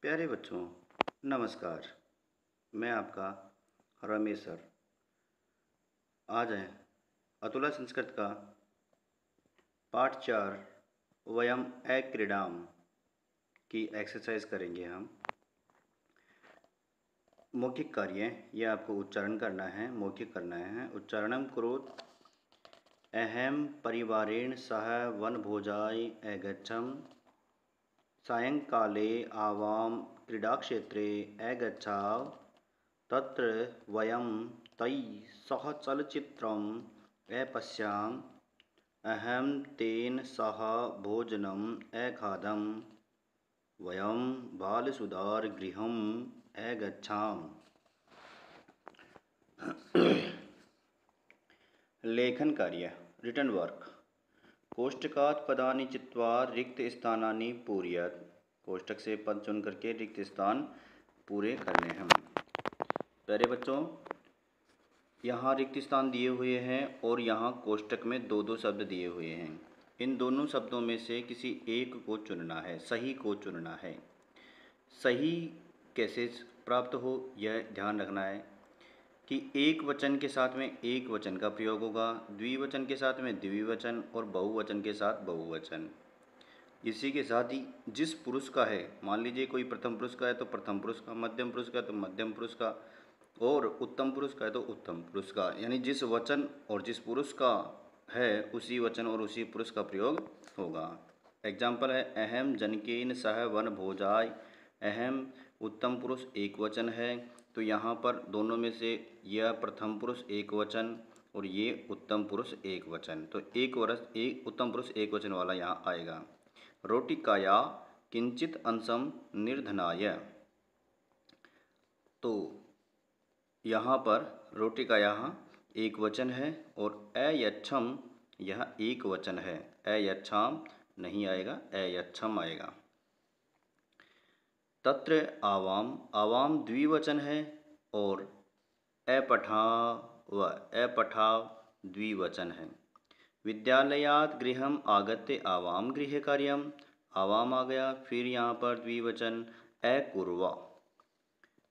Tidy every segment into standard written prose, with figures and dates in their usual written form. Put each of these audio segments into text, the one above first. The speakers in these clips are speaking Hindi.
प्यारे बच्चों, नमस्कार। मैं आपका रमेश सर। आज है अतुला संस्कृत का पाठ 4 वयम क्रीडाम की एक्सरसाइज करेंगे हम। मौखिक कार्य ये आपको उच्चारण करना है, मौखिक करना है। उच्चारणम कुरुत। अहम परिवारेण सह वनभोजाय अगच्छम। सायंकाले आवां क्रीडाक्षेत्रे अगच्छाव। तत्र वयं तैः सह चलचित्रम् अपश्याम। अहं तेन सह भोजनम् अखादम्। वयं बालसुधारगृहम् अगच्छाम। लेखन कार्य रिटन वर्क। कोष्टकात् पदानि चित्वा रिक्त स्थानानि पूरयत। कोष्टक से पद चुन करके रिक्त स्थान पूरे करने हैं। प्यारे बच्चों, यहाँ रिक्त स्थान दिए हुए हैं और यहाँ कोष्टक में दो दो शब्द दिए हुए हैं। इन दोनों शब्दों में से किसी एक को चुनना है, सही को चुनना है। सही कैसे प्राप्त हो यह ध्यान रखना है कि एक वचन के साथ में एक वचन का प्रयोग होगा, द्विवचन के साथ में द्विवचन और बहुवचन के साथ बहुवचन। इसी के साथ ही जिस पुरुष का है, मान लीजिए कोई प्रथम पुरुष का है तो प्रथम पुरुष का, मध्यम पुरुष का तो मध्यम पुरुष का, और उत्तम पुरुष का है तो उत्तम पुरुष का। यानी जिस वचन और जिस पुरुष का है उसी वचन और उसी पुरुष का प्रयोग होगा। एग्जाम्पल है अहम जनकेन सह वन भोजाय। अहम उत्तम पुरुष एक वचन है, तो यहाँ पर दोनों में से यह प्रथम पुरुष एक वचन और ये उत्तम पुरुष एक वचन, तो एक उत्तम पुरुष एक वचन वाला यहाँ आएगा। रोटिकाया किंचित अंशम निर्धनाय। तो यहाँ पर रोटिकाया एक वचन है और अयच्छम यह एक वचन है। अयच्छाम नहीं आएगा, अयच्छम आएगा। तत्र आवाम, आवाम द्विवचन है और अपठाव द्विवचन है। विद्यालयात् गृहम आगत्य आवाम गृह कार्यम। आवाम आ गया, फिर यहाँ पर द्विवचन अकुर्वा।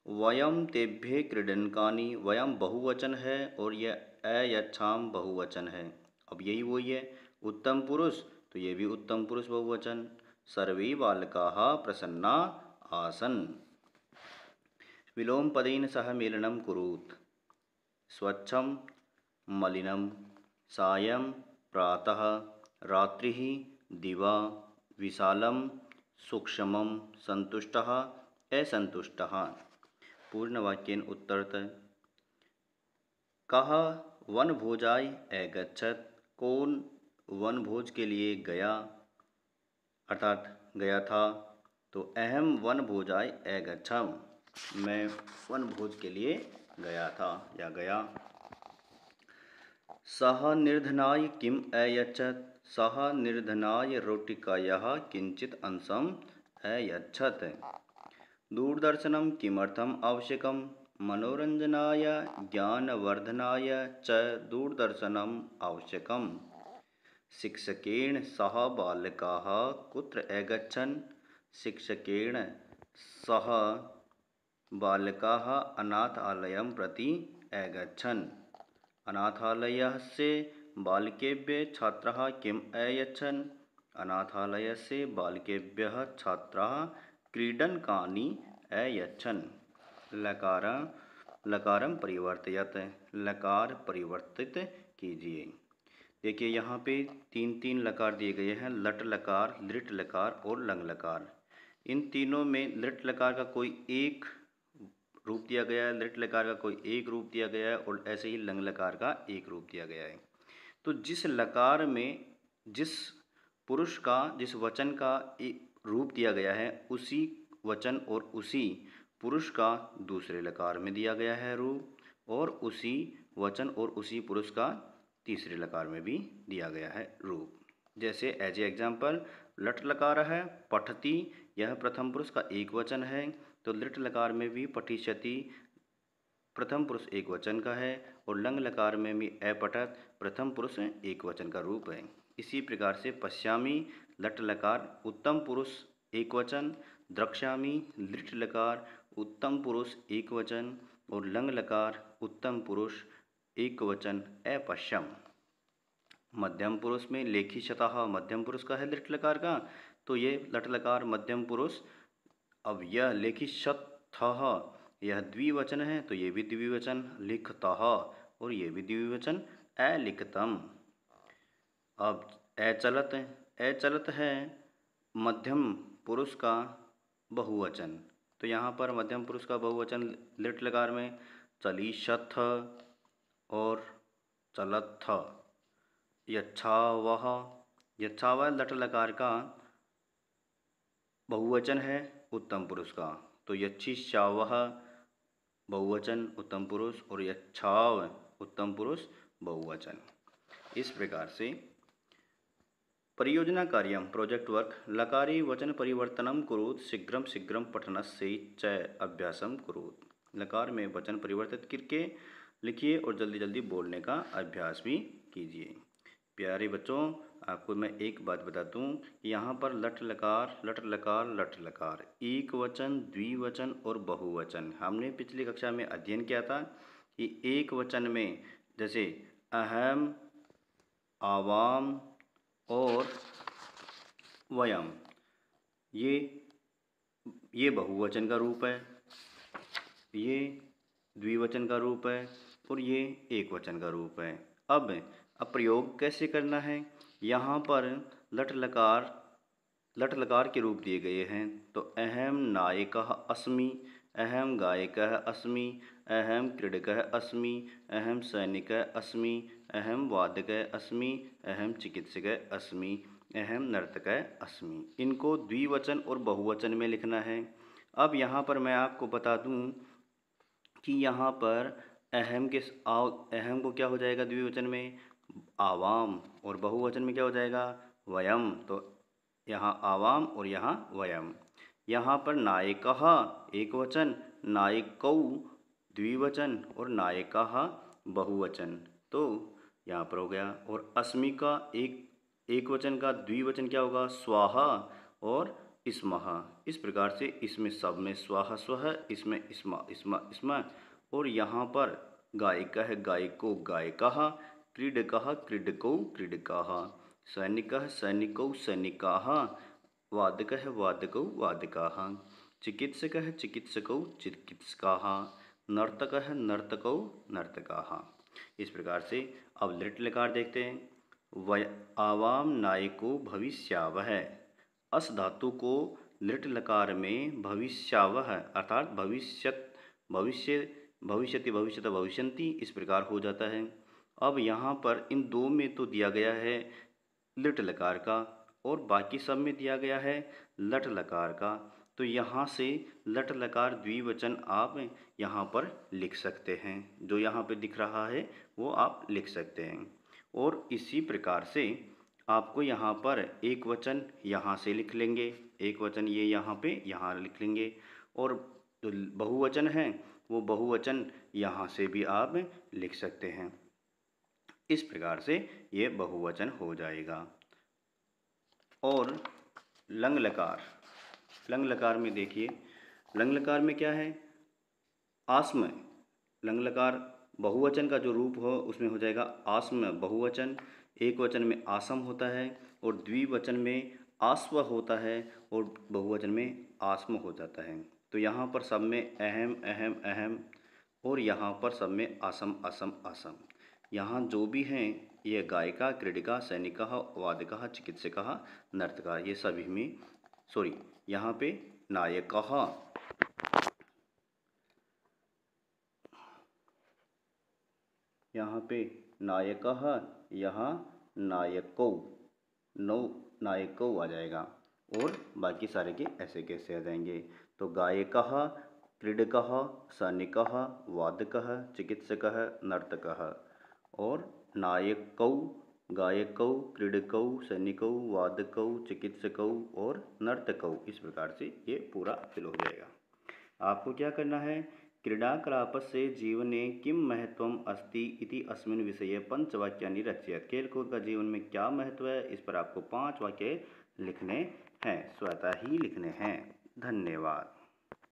वयम तेभ्य क्रीडनकानि, वयम बहुवचन है और यह अयच्छाम बहुवचन है। अब यही वही है, उत्तम पुरुष तो ये भी उत्तम पुरुष बहुवचन। सर्वे बालकाः प्रसन्ना आसन्। विलोम पदेन सह मेलनं कुरुत। स्वच्छं मलिनं। सायं प्रातः। रात्रिः दिवा। विशालं सूक्ष्मं। सन्तुष्टः असन्तुष्टः। पूर्ण वाक्येन उत्तरतः। कः वनभोजाय अगच्छत्, कौन वनभोज के लिए गया अर्थात गया था। तो अहम वनभोजाय अगच्छम्, मैं वनभोज के लिए गया था या गया। सः निर्धनाय किम अयच्छत्, सः निर्धनाय रोटिकायाः किंचित अंशम् अयच्छत्। दूरदर्शनं किमर्थम् आवश्यकम्, मनोरंजनाय ज्ञानवर्धनाय च दूरदर्शनम् आवश्यकम्। शिक्षकेन सह बालकाः कुत्र अगच्छन्, शिक्षकेन सह बालकाः अनाथालयं प्रति अगच्छन्। अनाथालयस्य बालकेभ्यः छात्राः किम् अयच्छन्, अनाथालयस्य बालकेभ्यः छात्राः क्रीडनकानि अयच्छन्। लकारं परिवर्तयत, लकार परिवर्तित कीजिए। देखिए यहाँ पे तीन तीन लकार दिए गए हैं, लट लकार, लृट लकार और लंग लकार। इन तीनों में लृट लकार का कोई एक रूप दिया गया है, लृट लकार का कोई एक रूप दिया गया है और ऐसे ही लंग लकार का एक रूप दिया गया है। तो जिस लकार में जिस पुरुष का, जिस वचन का रूप दिया गया है, उसी वचन और उसी पुरुष का दूसरे लकार में दिया गया है रूप, और उसी वचन और उसी पुरुष का तीसरे लकार में भी दिया गया है रूप। जैसे एज ए एग्जाम्पल, लट लकार है पठती, यह प्रथम पुरुष का एक वचन है, तो लृट लकार में भी पठिष्यति प्रथम पुरुष एक वचन का है और लंग लकार में भी अपठत प्रथम पुरुष एक वचन का रूप है। इसी प्रकार से पश्यामी लट लकार उत्तम पुरुष एक वचन, द्रक्ष्यामि लिट लकार उत्तम पुरुष एक वचन और लंग लकार उत्तम पुरुष एक वचन अपश्यम। मध्यम पुरुष में लेखिशतः मध्यम पुरुष का है लिट लकार का, तो ये लट लकार मध्यम पुरुष। अब यह लेखिशतः यह द्विवचन है, तो ये भी द्विवचन लिखतः और ये भी द्विवचन अलिखतम। अब अचलत, अचलत है मध्यम पुरुष का बहुवचन, तो यहाँ पर मध्यम पुरुष का बहुवचन लिट लकार में चलिशथ और चलथ। यच्छावह, यच्छावह लट लकार का बहुवचन है उत्तम पुरुष का, तो यच्छिष्यावह बहुवचन उत्तम पुरुष और यच्छाव उत्तम पुरुष बहुवचन। इस प्रकार से परियोजना कार्यम प्रोजेक्ट वर्क लकारी वचन परिवर्तनम कुरुत शीघ्रम शीघ्रम पठनस्य च अभ्यासम कुरुत। लकार में वचन परिवर्तित करके लिखिए और जल्दी जल्दी बोलने का अभ्यास भी कीजिए। प्यारे बच्चों, आपको मैं एक बात बता दूं कि यहाँ पर लट लकार लट लकार लट लकार एक वचन द्विवचन और बहुवचन हमने पिछली कक्षा में अध्ययन किया था कि एक वचन में जैसे अहम, आवाम और वयम, ये बहुवचन का रूप है, ये द्विवचन का रूप है और ये एक वचन का रूप है। अब प्रयोग कैसे करना है, यहाँ पर लट लकार के रूप दिए गए हैं, तो अहम नायकः अस्मि, अहम गायकः अस्मि, अहम क्रीडकः अस्मि, अहम सैनिकः अस्मि, अहम वादकः अस्मि, अहम चिकित्सकः अस्मि, अहम नर्तकः अस्मि। इनको द्विवचन और बहुवचन में लिखना है। अब यहाँ पर मैं आपको बता दूँ कि यहाँ पर अहम को क्या हो जाएगा द्विवचन में आवाम और बहुवचन में क्या हो जाएगा वयम, तो यहाँ आवाम और यहाँ वयम। यहाँ पर नायकः एक वचन, नायकौ द्विवचन और नायकः बहुवचन, तो यहाँ पर हो गया। और अस्मि का एक वचन का द्विवचन क्या होगा स्वाहा और स्मः। इस प्रकार से इसमें सब में स्वाहा स्वः, इसमें स्म और यहाँ पर गायकः गायको गायकः, क्रीडकः क्रीडकौ क्रीडकाः, सैनिकः सैनिकौ सैनिकाः, वादकः वादकौ वादकाः, चिकित्सकः चिकित्सकौ चिकित्सकाः, नर्तकः नर्तकौ नर्तकाः। इस प्रकार से अब लिट लकार देखते हैं। आवाम नायको भविष्यावह, अस धातु को लिट लकार में भविष्यावह अर्थात भविष्यत भविष्य भविष्यति भविष्यत भविष्यन्ति इस प्रकार हो जाता है। अब यहाँ पर इन दो में तो दिया गया है लिट लकार का और बाकी सब में दिया गया है लट लकार का, तो यहाँ से लट लकार द्विवचन आप यहाँ पर लिख सकते हैं। जो यहाँ पे दिख रहा है वो आप लिख सकते हैं। और इसी प्रकार से आपको यहाँ पर एक वचन यहाँ से लिख लेंगे, एक वचन ये यहाँ पे यहाँ लिख लेंगे, और जो बहुवचन है वो बहुवचन यहाँ से भी आप लिख सकते हैं। इस प्रकार से ये बहुवचन हो जाएगा। और लंग लकार, लंग लकार में देखिए, लंग लकार में क्या है आस्म। लंग लकार बहुवचन का जो रूप हो उसमें हो जाएगा आस्म बहुवचन, एक वचन में आसम होता है और द्विवचन में आस्व होता है और बहुवचन में आस्म हो जाता है। तो यहाँ पर सब में अहम अहम अहम और यहाँ पर सब में आसम असम आसम। यहाँ जो भी हैं ये गायिका क्रीडिका सैनिका वादका चिकित्सका नर्तका, ये सभी में यहाँ पे नायकः, यहाँ पे नायकः, यहाँ नायकौ, नायकौ आ जाएगा और बाकी सारे के ऐसे कैसे आ जाएंगे। तो गायकः क्रीडकः सैनिकः वादकः चिकित्सकः नर्तकः और नायकौ गायकौ क्रीडकौ सैनिकौ वादकौ चिकित्सकौ और नर्तकौ। इस प्रकार से ये पूरा फिल हो जाएगा। आपको क्या करना है, क्रीडाकलापस्य जीवने किं महत्वम अस्ति इति अस्मिन् विषये पंचवाक्यानि रचयेत्। खेलकूद का जीवन में क्या महत्व है, इस पर आपको 5 वाक्य लिखने हैं, स्वतः ही लिखने हैं। धन्यवाद।